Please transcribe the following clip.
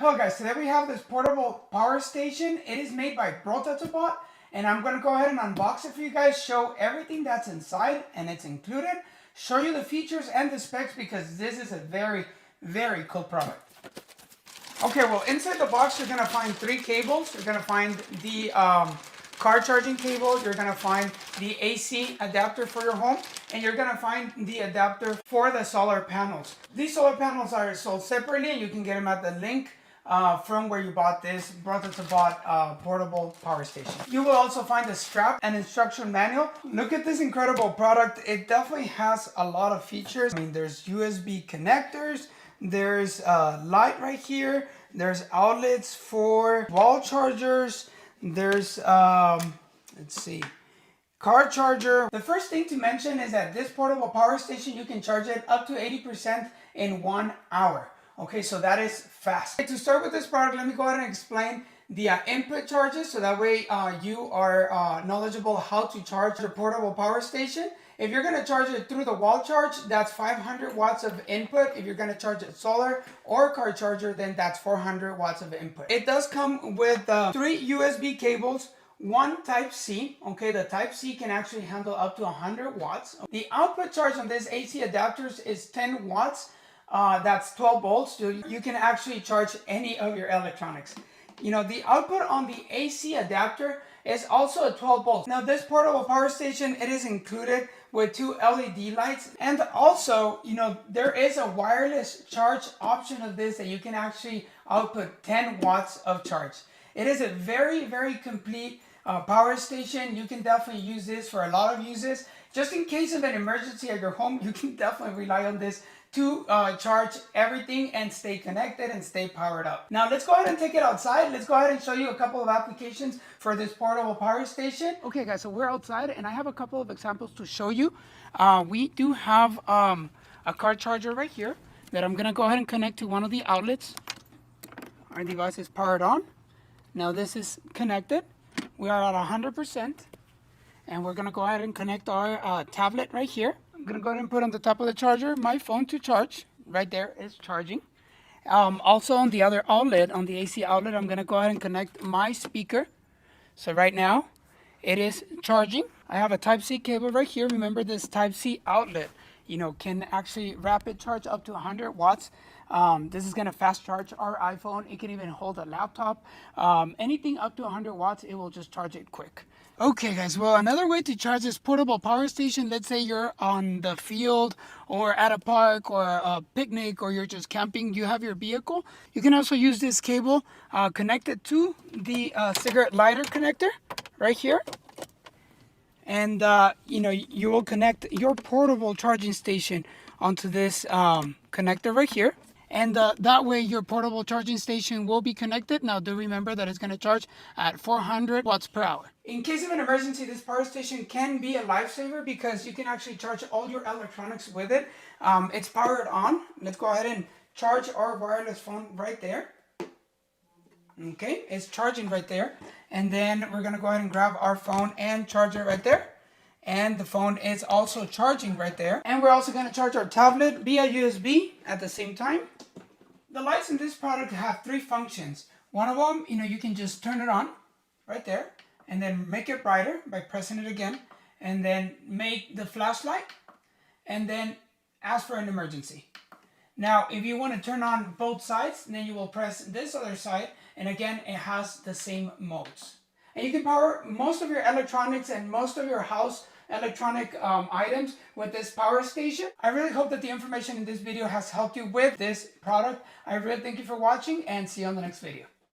Hello guys, today we have this portable power station. It is made by BrotatoBot, and I'm going to go ahead and unbox it for you guys, show everything that's inside and it's included, show you the features and the specs because this is a very, very cool product. Okay, well inside the box you're going to find 3 cables. You're going to find the car charging cable, you're going to find the AC adapter for your home, and you're going to find the adapter for the solar panels. These solar panels are sold separately and you can get them at the link from where you bought this BrotatoBot portable power station. You will also find a strap and instruction manual. Look at this incredible product. It definitely has a lot of features. I mean, there's USB connectors, there's a light right here, there's outlets for wall chargers, there's let's see, car charger. The first thing to mention is that this portable power station, you can charge it up to 80% in 1 hour. Okay, so that is fast. Okay, to start with this product, let me go ahead and explain the input charges so that way you are knowledgeable how to charge your portable power station. If you're going to charge it through the wall charge, that's 500 watts of input. If you're going to charge it solar or car charger, then that's 400 watts of input. It does come with 3 USB cables, 1 Type-C. Okay, the Type-C can actually handle up to 100 watts. The output charge on this AC adapters is 10 watts. That's 12 volts. So you can actually charge any of your electronics. You know, the output on the AC adapter is also a 12 volts. Now this portable power station, it is included with 2 LED lights, and also, you know, there is a wireless charge option of this that you can actually output 10 watts of charge. It is a very, very complete power station. You can definitely use this for a lot of uses. Just in case of an emergency at your home, you can definitely rely on this to charge everything and stay connected and stay powered up. Now let's go ahead and take it outside. Let's go ahead and show you a couple of applications for this portable power station. Okay guys, so we're outside and I have a couple of examples to show you. We do have a car charger right here that I'm gonna go ahead and connect to one of the outlets. Our device is powered on. Now this is connected. We are at 100% and we're gonna go ahead and connect our tablet right here. I'm going to go ahead and put on the top of the charger my phone to charge. Right there is charging. Also on the other outlet, on the AC outlet, I'm going to go ahead and connect my speaker. So right now it is charging. I have a Type-C cable right here. Remember, this Type-C outlet, you know, can actually rapid charge up to 100 watts. This is going to fast charge our iPhone. It can even hold a laptop. Anything up to 100 watts, it will just charge it quick. Okay guys, well another way to charge this portable power station, let's say you're on the field or at a park or a picnic or you're just camping, you have your vehicle. You can also use this cable connected to the cigarette lighter connector right here. And you know, you will connect your portable charging station onto this connector right here. And that way your portable charging station will be connected. Now do remember that it's going to charge at 400 watts per hour. In case of an emergency, this power station can be a lifesaver because you can actually charge all your electronics with it. It's powered on. Let's go ahead and charge our wireless phone right there. Okay, it's charging right there. And then we're going to go ahead and grab our phone and charge it right there. And the phone is also charging right there. And we're also going to charge our tablet via USB at the same time. The lights in this product have 3 functions. One of them, you know, you can just turn it on right there and then make it brighter by pressing it again, and then make the flashlight and then ask for an emergency. Now, if you want to turn on both sides, then you will press this other side, and again, it has the same modes. And you can power most of your electronics and most of your house electronic items with this power station. I really hope that the information in this video has helped you with this product. I really thank you for watching and see you on the next video.